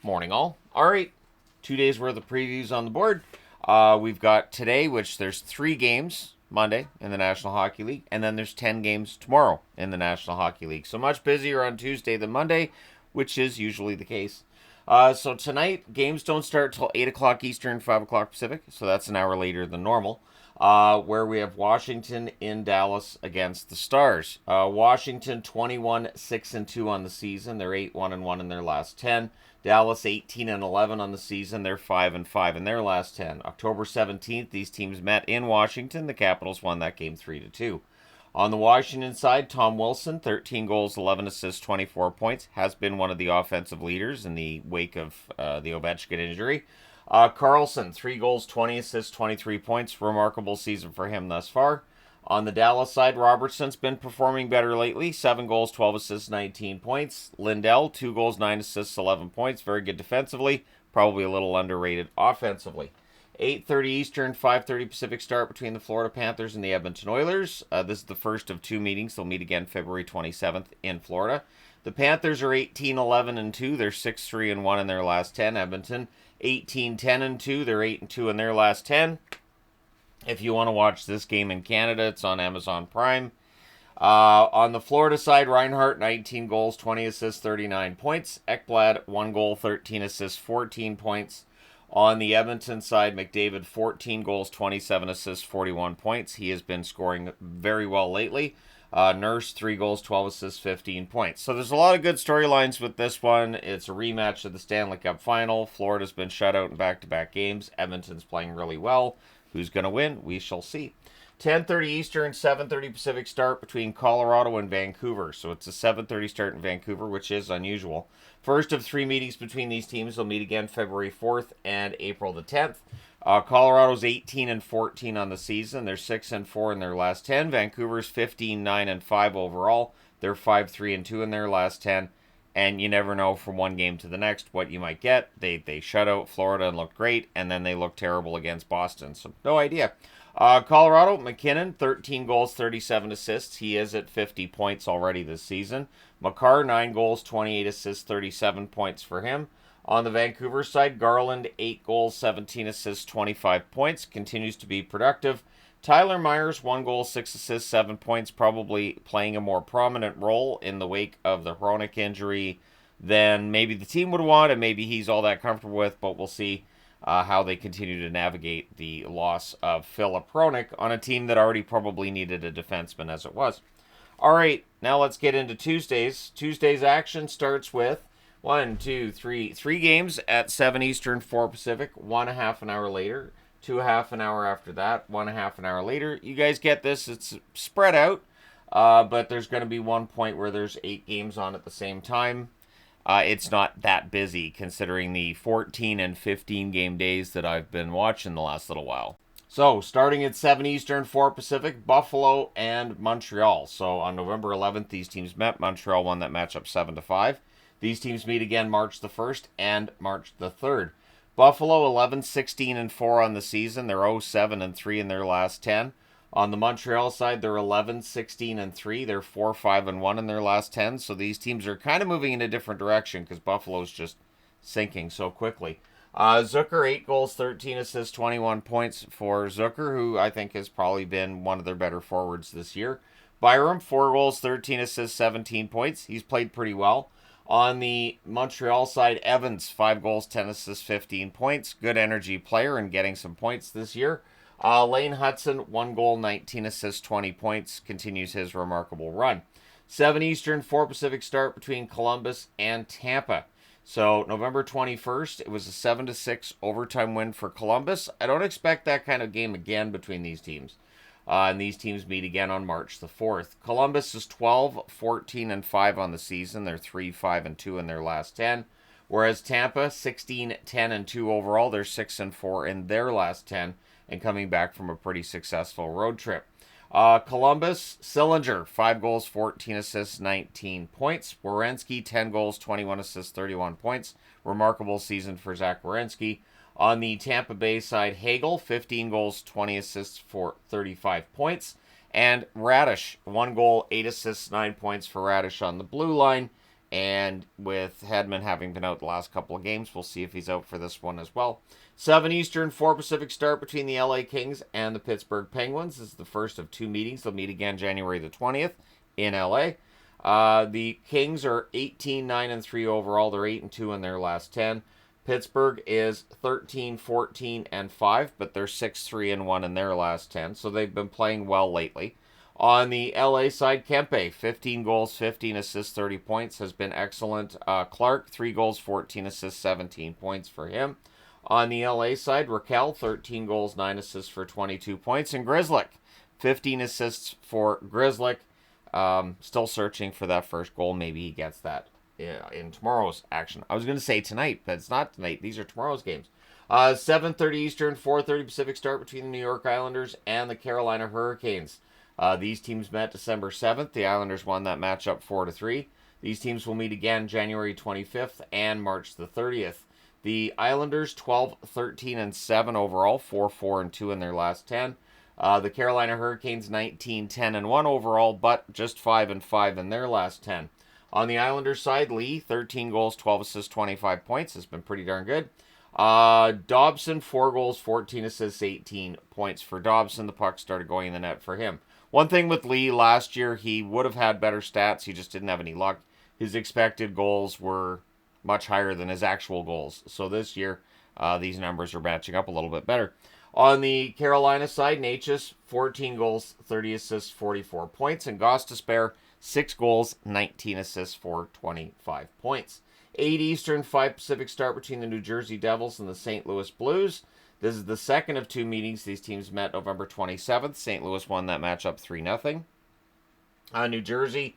Morning all. All right, 2 days worth of previews on the board. We've got today, which there's 3 games Monday in the National Hockey League, and then there's 10 games tomorrow in the National Hockey League. So much busier on Tuesday than Monday, which is usually the case. So tonight, games don't start till 8 o'clock Eastern, 5 o'clock Pacific, so that's an hour later than normal. Where we have Washington in Dallas against the Stars. Washington 21-6-2 on the season. They're 8-1-1 in their last 10. Dallas 18-11 on the season. They're 5-5 in their last 10. October 17th, these teams met in Washington. The Capitals won that game 3-2. On the Washington side, Tom Wilson, 13 goals, 11 assists, 24 points, has been one of the offensive leaders in the wake of the Ovechkin injury. Carlson, 3 goals, 20 assists, 23 points. Remarkable season for him thus far. On the Dallas side, Robertson's been performing better lately. 7 goals, 12 assists, 19 points. Lindell, 2 goals, 9 assists, 11 points. Very good defensively. Probably a little underrated offensively. 8:30 Eastern, 5:30 Pacific start between the Florida Panthers and the Edmonton Oilers. This is the first of 2 meetings. They'll meet again February 27th in Florida. The Panthers are 18-11-2. They're 6-3-1 in their last 10. Edmonton 18-10-2. They're 8-2 in their last 10. If you want to watch this game in Canada, it's on Amazon Prime. On the Florida side, Reinhart, 19 goals, 20 assists, 39 points. Ekblad, 1 goal, 13 assists, 14 points. On the Edmonton side, McDavid, 14 goals, 27 assists, 41 points. He has been scoring very well lately. Nurse, 3 goals, 12 assists, 15 points. So there's a lot of good storylines with this one. It's a rematch of the Stanley Cup Final. Florida's been shut out in back-to-back games. Edmonton's playing really well. Who's going to win? We shall see. 10:30 Eastern, 7:30 Pacific start between Colorado and Vancouver. So it's a 7:30 start in Vancouver, which is unusual. First of 3 meetings between these teams. They'll meet again February 4th and April the 10th. Colorado's 18-14 on the season. They're 6-4 in their last 10. Vancouver's 15-9-5 overall. They're 5-3-2 in their last 10. And you never know from one game to the next what you might get. They shut out Florida and looked great, and then they looked terrible against Boston. So no idea. Colorado, McKinnon, 13 goals, 37 assists. He is at 50 points already this season. Makar, 9 goals, 28 assists, 37 points for him. On the Vancouver side, Garland, 8 goals, 17 assists, 25 points. Continues to be productive. Tyler Myers, 1 goal, 6 assists, 7 points. Probably playing a more prominent role in the wake of the Hronek injury than maybe the team would want, and maybe he's all that comfortable with, but we'll see how they continue to navigate the loss of Philip Hronek on a team that already probably needed a defenseman as it was. All right, now let's get into Tuesdays. Tuesday's action starts with 3 games at 7 Eastern, 4 Pacific, 1 half an hour later, 2 half an hour after that, 1 half an hour later. You guys get this. It's spread out, but there's going to be one point where there's 8 games on at the same time. It's not that busy considering the 14 and 15 game days that I've been watching the last little while. So, starting at 7 Eastern, 4 Pacific, Buffalo and Montreal. So, on November 11th, these teams met. Montreal won that matchup 7-5. These teams meet again March the 1st and March the 3rd. Buffalo, 11-16-4 on the season. They're 0-7-3 in their last 10. On the Montreal side, they're 11-16-3. They're 4-5-1 in their last 10. So these teams are kind of moving in a different direction because Buffalo's just sinking so quickly. Zucker, 8 goals, 13 assists, 21 points for Zucker, who I think has probably been one of their better forwards this year. Byram, 4 goals, 13 assists, 17 points. He's played pretty well. On the Montreal side, Evans, 5 goals, 10 assists, 15 points. Good energy player and getting some points this year. Lane Hudson, 1 goal, 19 assists, 20 points. Continues his remarkable run. 7 Eastern, 4 Pacific start between Columbus and Tampa. So November 21st, it was a 7-6 overtime win for Columbus. I don't expect that kind of game again between these teams. And these teams meet again on March the 4th. Columbus is 12-14-5 on the season. They're 3-5-2 in their last 10. Whereas Tampa, 16-10-2 overall. They're 6-4 in their last 10 and coming back from a pretty successful road trip. Columbus, Sillinger, 5 goals, 14 assists, 19 points. Werenski, 10 goals, 21 assists, 31 points. Remarkable season for Zach Werenski. On the Tampa Bay side, Hagel, 15 goals, 20 assists for 35 points. And Radish, 1 goal, 8 assists, 9 points for Radish on the blue line. And with Hedman having been out the last couple of games, we'll see if he's out for this one as well. 7 Eastern, 4 Pacific start between the LA Kings and the Pittsburgh Penguins. This is the first of 2 meetings. They'll meet again January the 20th in LA. The Kings are 18-9-3 overall. They're 8-2 in their last 10. Pittsburgh is 13-14-5, but they're 6-3-1 in their last 10. So they've been playing well lately. On the LA side, Kempe, 15 goals, 15 assists, 30 points, has been excellent. Clark, 3 goals, 14 assists, 17 points for him. On the LA side, Raquel, 13 goals, 9 assists for 22 points. And Grzelcyk, 15 assists for Grzelcyk. Still searching for that first goal. Maybe he gets that in tomorrow's action. I was going to say tonight, but it's not tonight. These are tomorrow's games. 7:30 Eastern, 4:30 Pacific start between the New York Islanders and the Carolina Hurricanes. These teams met December 7th. The Islanders won that matchup 4-3. These teams will meet again January 25th and March the 30th. The Islanders 12-13-7 overall, 4-4-2 in their last 10. The Carolina Hurricanes 19-10-1 overall, but just 5-5 in their last 10. On the Islanders side, Lee, 13 goals, 12 assists, 25 points. Has been pretty darn good. Dobson, 4 goals, 14 assists, 18 points for Dobson. The puck started going in the net for him. One thing with Lee, last year he would have had better stats. He just didn't have any luck. His expected goals were much higher than his actual goals. So this year, these numbers are matching up a little bit better. On the Carolina side, Necas, 14 goals, 30 assists, 44 points. And Gostisbehere, 6 goals, 19 assists for 25 points. 8 Eastern, 5 Pacific start between the New Jersey Devils and the St. Louis Blues. This is the second of 2 meetings. These teams met November 27th. St. Louis won that matchup 3-0. New Jersey,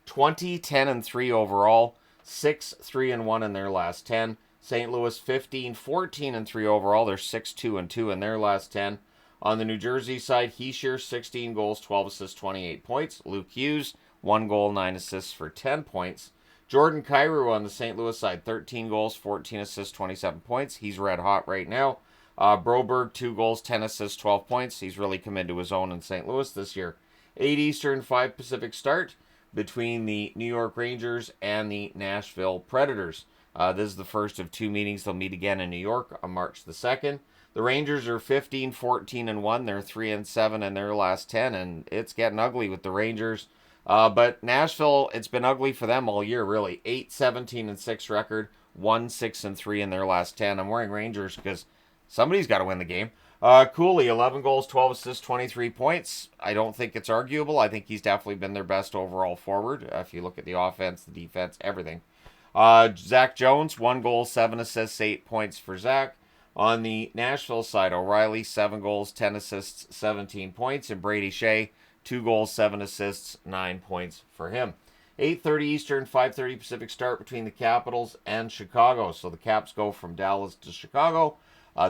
20-10-3 overall, 6-3-1 in their last 10. St. Louis, 15-14-3 overall. They're 6-2-2 in their last 10. On the New Jersey side, Hischier, 16 goals, 12 assists, 28 points. Luke Hughes, 1 goal, 9 assists for 10 points. Jordan Kyrou on the St. Louis side, 13 goals, 14 assists, 27 points. He's red hot right now. Broberg, 2 goals, 10 assists, 12 points. He's really come into his own in St. Louis this year. 8 Eastern, 5 Pacific start between the New York Rangers and the Nashville Predators. This is the first of 2 meetings. They'll meet again in New York on March the 2nd. The Rangers are 15-14-1. They're 3-7 in their last 10, and it's getting ugly with the Rangers. But Nashville, it's been ugly for them all year, really. 8-17-6 record, 1-6-3 in their last 10. I'm wearing Rangers because somebody's got to win the game. Cooley, 11 goals, 12 assists, 23 points. I don't think it's arguable. I think he's definitely been their best overall forward. If you look at the offense, the defense, everything. Zach Jones, 1 goal, 7 assists, 8 points for Zach. On the Nashville side, O'Reilly, 7 goals, 10 assists, 17 points. And Brady Shea, 2 goals, 7 assists, 9 points for him. 8:30 Eastern, 5:30 Pacific start between the Capitals and Chicago. So the Caps go from Dallas to Chicago.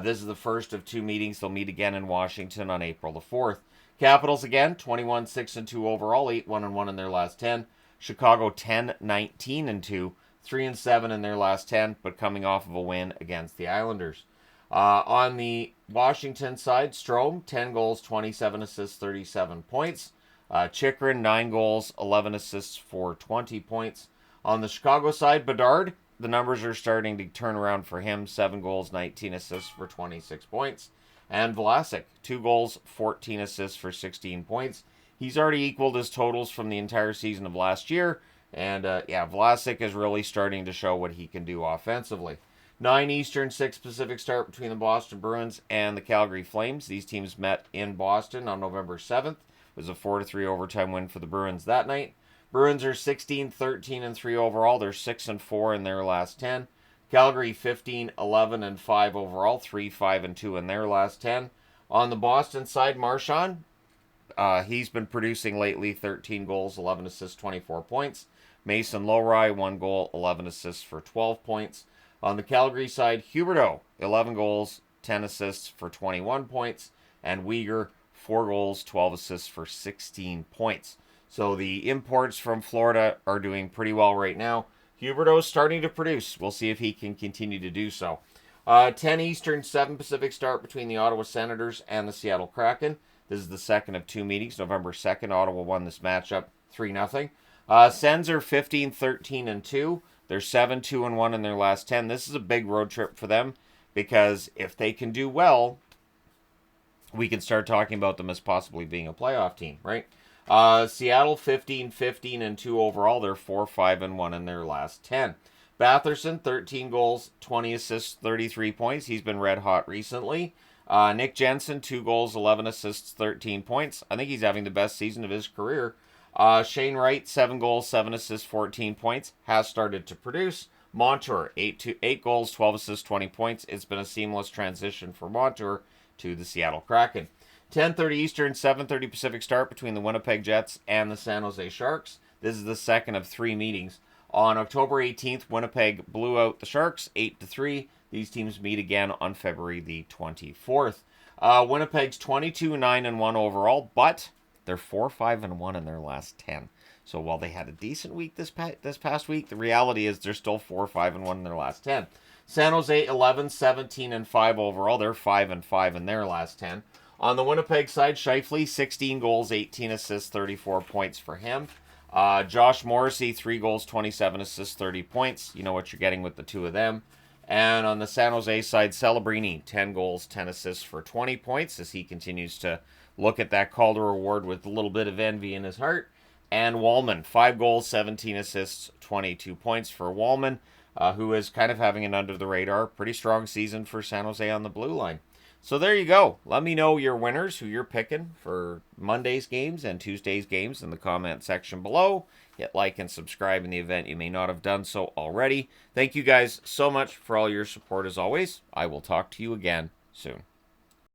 This is the first of 2 meetings. They'll meet again in Washington on April the 4th. Capitals again, 21-6-2 overall, 8-1-1 in their last 10. Chicago 10-19-2, 3-7 in their last 10, but coming off of a win against the Islanders. On the Washington side, Strome, 10 goals, 27 assists, 37 points. Chychrun, 9 goals, 11 assists for 20 points. On the Chicago side, Bedard, the numbers are starting to turn around for him. 7 goals, 19 assists for 26 points. And Vlasic, 2 goals, 14 assists for 16 points. He's already equaled his totals from the entire season of last year. And, Vlasic is really starting to show what he can do offensively. 9 Eastern, 6 Pacific start between the Boston Bruins and the Calgary Flames. These teams met in Boston on November 7th. It was a 4-3 overtime win for the Bruins that night. Bruins are 16-13-3 overall. They're 6-4 in their last 10. Calgary 15-11-5 overall, 3-5-2 in their last 10. On the Boston side, Marchand, he's been producing lately, 13 goals, 11 assists, 24 points. Mason Lowry, 1 goal, 11 assists for 12 points. On the Calgary side, Huberdeau, 11 goals, 10 assists for 21 points. And Weegar, 4 goals, 12 assists for 16 points. So the imports from Florida are doing pretty well right now. Huberdeau's starting to produce. We'll see if he can continue to do so. 10 Eastern, 7 Pacific start between the Ottawa Senators and the Seattle Kraken. This is the second of 2 meetings. November 2nd, Ottawa won this matchup 3-0. Sens are 15, 13, and 2. They're 7, 2, and 1 in their last 10. This is a big road trip for them because if they can do well, we can start talking about them as possibly being a playoff team, right? Seattle 15, 15, and 2 overall. They're 4, 5, and 1 in their last 10. Batherson, 13 goals, 20 assists, 33 points. He's been red hot recently. Nick Jensen, 2 goals, 11 assists, 13 points. I think he's having the best season of his career. Shane Wright, 7 goals, 7 assists, 14 points. Has started to produce. Montour, 8 goals, 12 assists, 20 points. It's been a seamless transition for Montour to the Seattle Kraken. 10:30 Eastern, 7:30 Pacific start between the Winnipeg Jets and the San Jose Sharks. This is the second of 3 meetings. On October 18th, Winnipeg blew out the Sharks 8-3. These teams meet again on February the 24th. Winnipeg's 22-9-1 overall, but they're 4-5-1 in their last 10. So while they had a decent week this past week, the reality is they're still 4-5-1 in their last 10. San Jose 11, 17, and 5 overall. They're 5-5 in their last 10. On the Winnipeg side, Scheifele, 16 goals, 18 assists, 34 points for him. Josh Morrissey, 3 goals, 27 assists, 30 points. You know what you're getting with the two of them. And on the San Jose side, Celebrini, 10 goals, 10 assists for 20 points as he continues to look at that Calder Award with a little bit of envy in his heart. And Wallman, 5 goals, 17 assists, 22 points for Wallman, who is kind of having an under-the-radar, pretty strong season for San Jose on the blue line. So there you go. Let me know your winners, who you're picking for Monday's games and Tuesday's games in the comment section below. Hit like and subscribe in the event you may not have done so already. Thank you guys so much for all your support as always. I will talk to you again soon.